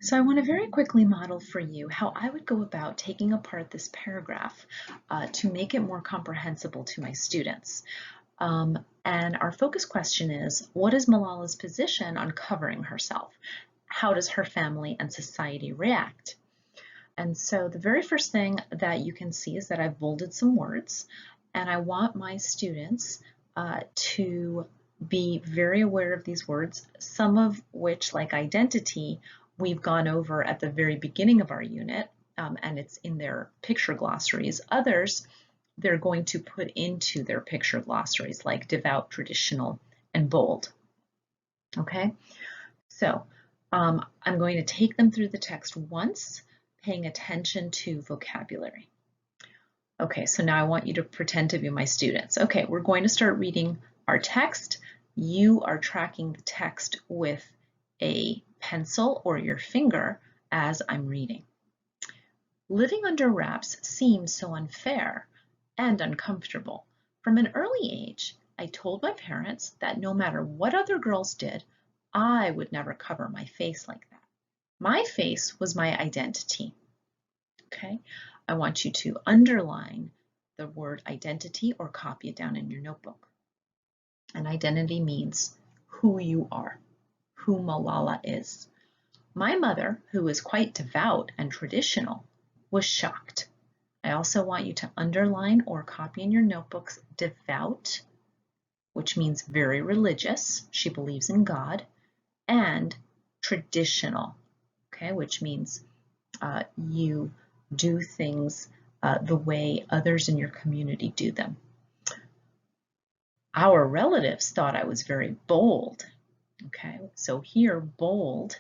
So I want to very quickly model for you how I would go about taking apart this paragraph to make it more comprehensible to my students. And our focus question is, what is Malala's position on covering herself? How does her family and society react? And so the very first thing that you can see is that I've bolded some words, and I want my students to be very aware of these words, some of which, like identity, we've gone over at the very beginning of our unit, and it's in their picture glossaries. Others, they're going to put into their picture glossaries, like devout, traditional, and bold. Okay, so I'm going to take them through the text once, paying attention to vocabulary. Okay, so now I want you to pretend to be my students. Okay, we're going to start reading our text. You are tracking the text with a pencil or your finger as I'm reading. Living under wraps seemed so unfair and uncomfortable. From an early age, I told my parents that no matter what other girls did, I would never cover my face like that. My face was my identity. Okay, I want you to underline the word identity or copy it down in your notebook. And identity means who you are, who Malala is. My mother, who is quite devout and traditional, was shocked. I also want you to underline or copy in your notebooks devout, which means very religious, she believes in God, and traditional, okay, which means you do things the way others in your community do them. Our relatives thought I was very bold. Okay, so here bold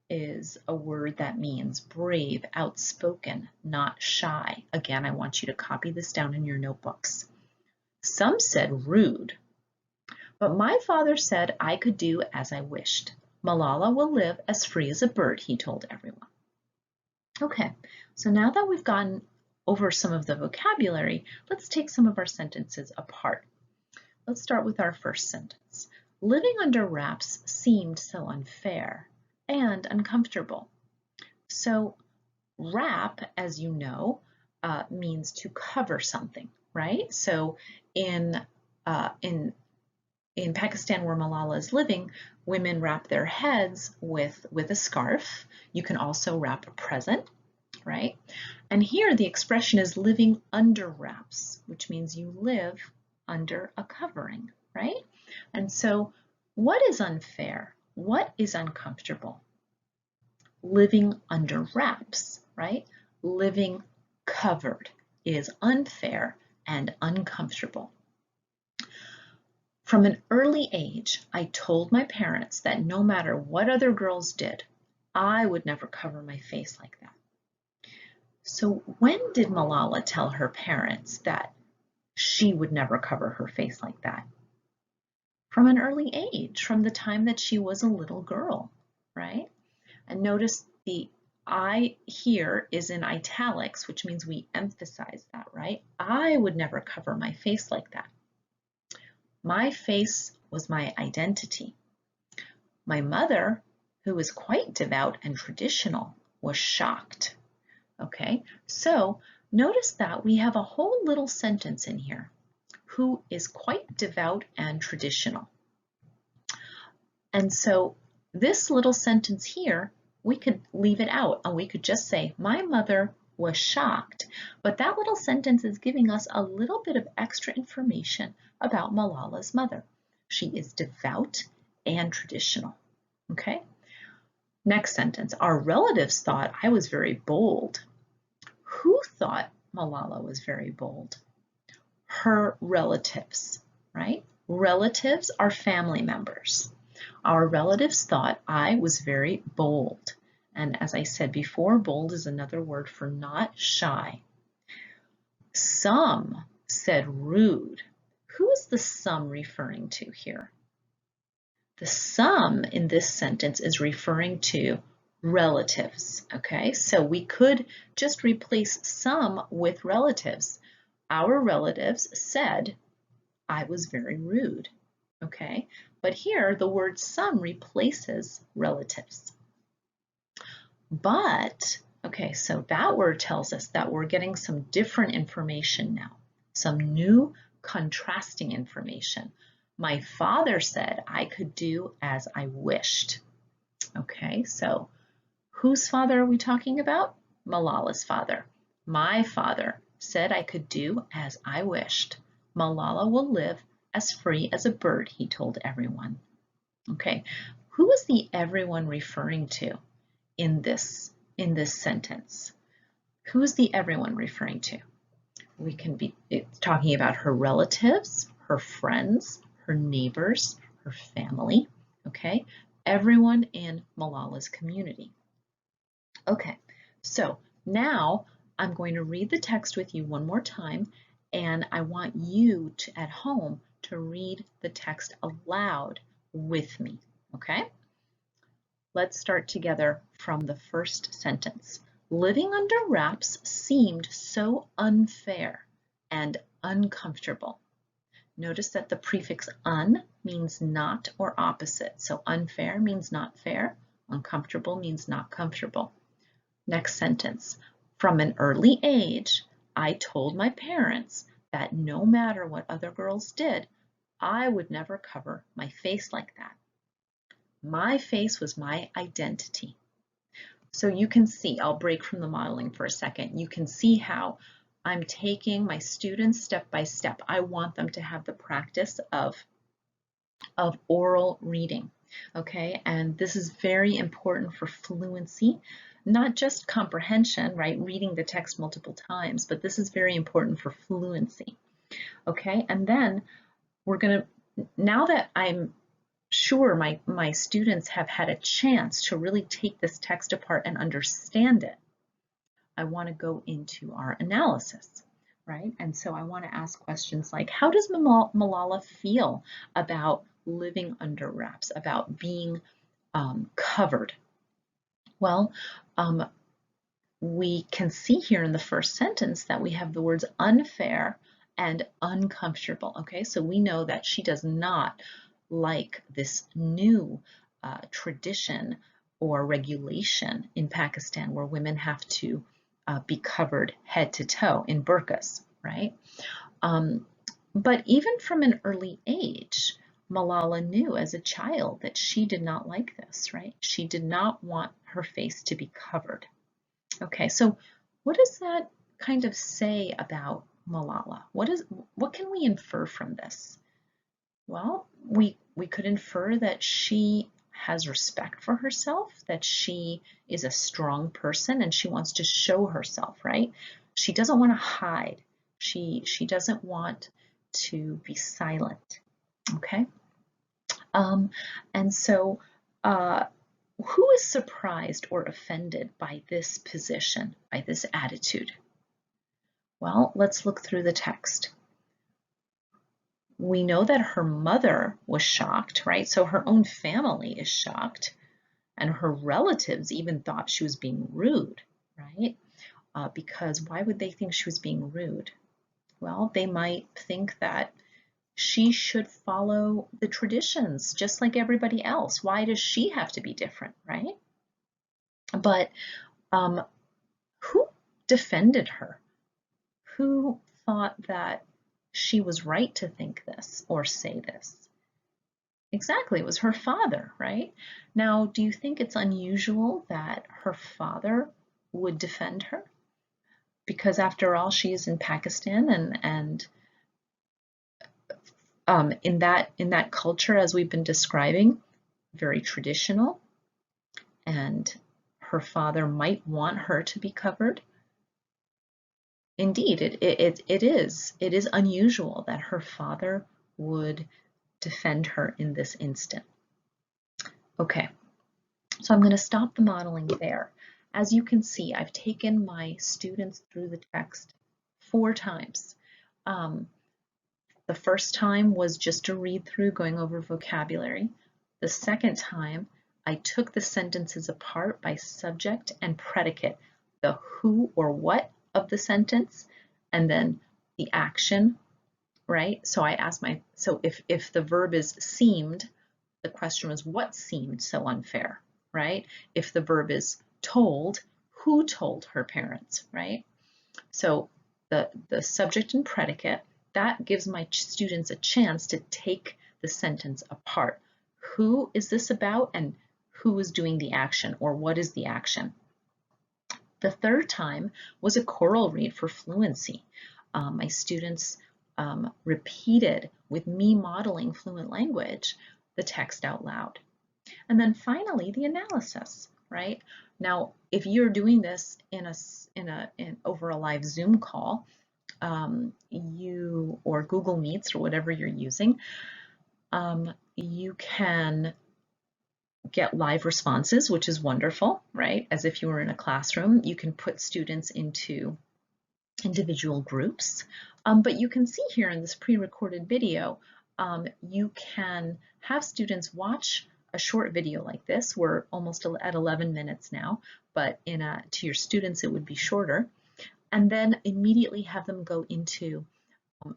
is a word that means brave, outspoken, not shy. Again, I want you to copy this down in your notebooks. Some said rude, but my father said I could do as I wished. Malala will live as free as a bird, he told everyone. Okay, so now that we've gone over some of the vocabulary, let's take some of our sentences apart. Let's start with our first sentence. Living under wraps seemed so unfair and uncomfortable. So wrap, as you know, means to cover something, right? So in Pakistan, where Malala is living, women wrap their heads with a scarf. You can also wrap a present, right? And here the expression is living under wraps, which means you live under a covering, right? And so what is unfair? What is uncomfortable? Living under wraps, right? Living covered is unfair and uncomfortable. From an early age, I told my parents that no matter what other girls did, I would never cover my face like that. So when did Malala tell her parents that she would never cover her face like that? From an early age, from the time that she was a little girl, right? And notice the I here is in italics, which means we emphasize that, right? I would never cover my face like that. My face was my identity. My mother, who was quite devout and traditional, was shocked. Okay, so notice that we have a whole little sentence in here, who is quite devout and traditional. And so this little sentence here, we could leave it out and we could just say, my mother was shocked. But that little sentence is giving us a little bit of extra information about Malala's mother. She is devout and traditional. Okay. Next sentence, our relatives thought I was very bold. Who thought Malala was very bold? Her relatives, right? Relatives are family members. Our relatives thought I was very bold. And as I said before, bold is another word for not shy. Some said rude. Who is the some referring to here? The some in this sentence is referring to relatives, okay? So we could just replace some with relatives. Our relatives said I was very rude, okay? But here the word some replaces relatives. But, okay, so that word tells us that we're getting some different information now, some new contrasting information. My father said I could do as I wished. Okay, so whose father are we talking about? Malala's father. My father said I could do as I wished. Malala will live as free as a bird, he told everyone. Okay, who is the everyone referring to in this sentence? Who is the everyone referring to? We can be talking about her relatives, her friends, her neighbors, her family, okay? Everyone in Malala's community. Okay, so now I'm going to read the text with you one more time, and I want you to, at home, to read the text aloud with me, okay? Let's start together from the first sentence. Living under wraps seemed so unfair and uncomfortable. Notice that the prefix un means not or opposite. So unfair means not fair. Uncomfortable means not comfortable. Next sentence. From an early age, I told my parents that no matter what other girls did, I would never cover my face like that. My face was my identity. So you can see, I'll break from the modeling for a second. You can see how I'm taking my students step by step. I want them to have the practice of oral reading, okay? And this is very important for fluency, not just comprehension, right? Reading the text multiple times, but this is very important for fluency, okay? And then we're gonna, now that I'm sure my students have had a chance to really take this text apart and understand it, I want to go into our analysis, right? And so I want to ask questions like, how does Malala feel about living under wraps, about being covered? Well, we can see here in the first sentence that we have the words unfair and uncomfortable, okay? So we know that she does not like this new tradition or regulation in Pakistan where women have to be covered head to toe in burqas, right? But even from an early age, Malala knew as a child that she did not like this, right? She did not want her face to be covered. Okay, so what does that kind of say about Malala? What can we infer from this? Well, we could infer that she has respect for herself, that she is a strong person and she wants to show herself, right? She doesn't want to hide. She doesn't want to be silent, okay? And so who is surprised or offended by this position, by this attitude? Well, let's look through the text. We know that her mother was shocked, right? So her own family is shocked, and her relatives even thought she was being rude, right? Because why would they think she was being rude? Well, they might think that she should follow the traditions just like everybody else. Why does she have to be different, right? But who defended her? Who thought that she was right to think this or say this? Exactly, it was her father, right? Now, do you think it's unusual that her father would defend her? Because after all, she is in Pakistan, and in that culture, as we've been describing, very traditional, and her father might want her to be covered. Indeed, it is unusual that her father would defend her in this instant. Okay, so I'm going to stop the modeling there. As you can see, I've taken my students through the text 4 times. The first time was just a read through, going over vocabulary. The second time, I took the sentences apart by subject and predicate, the who or what of the sentence, and then the action, right? So I asked so if the verb is seemed, the question was what seemed so unfair, right? If the verb is told, who told her parents, right? So the subject and predicate, that gives my students a chance to take the sentence apart. Who is this about, and who is doing the action, or what is the action? The third time was a choral read for fluency. My students repeated, with me modeling fluent language, the text out loud. And then finally, the analysis, right? Now, if you're doing this over a live Zoom call, or Google Meets or whatever you're using, you can get live responses, which is wonderful, right? As if you were in a classroom. You can put students into individual groups, but you can see here in this pre-recorded video, you can have students watch a short video like this. We're almost at 11 minutes now, but to your students it would be shorter, and then immediately have them go into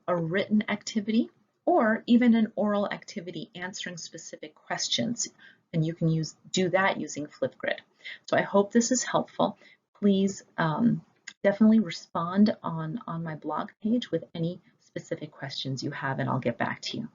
a written activity or even an oral activity answering specific questions. And you can do that using Flipgrid. So I hope this is helpful. Please definitely respond on my blog page with any specific questions you have, and I'll get back to you.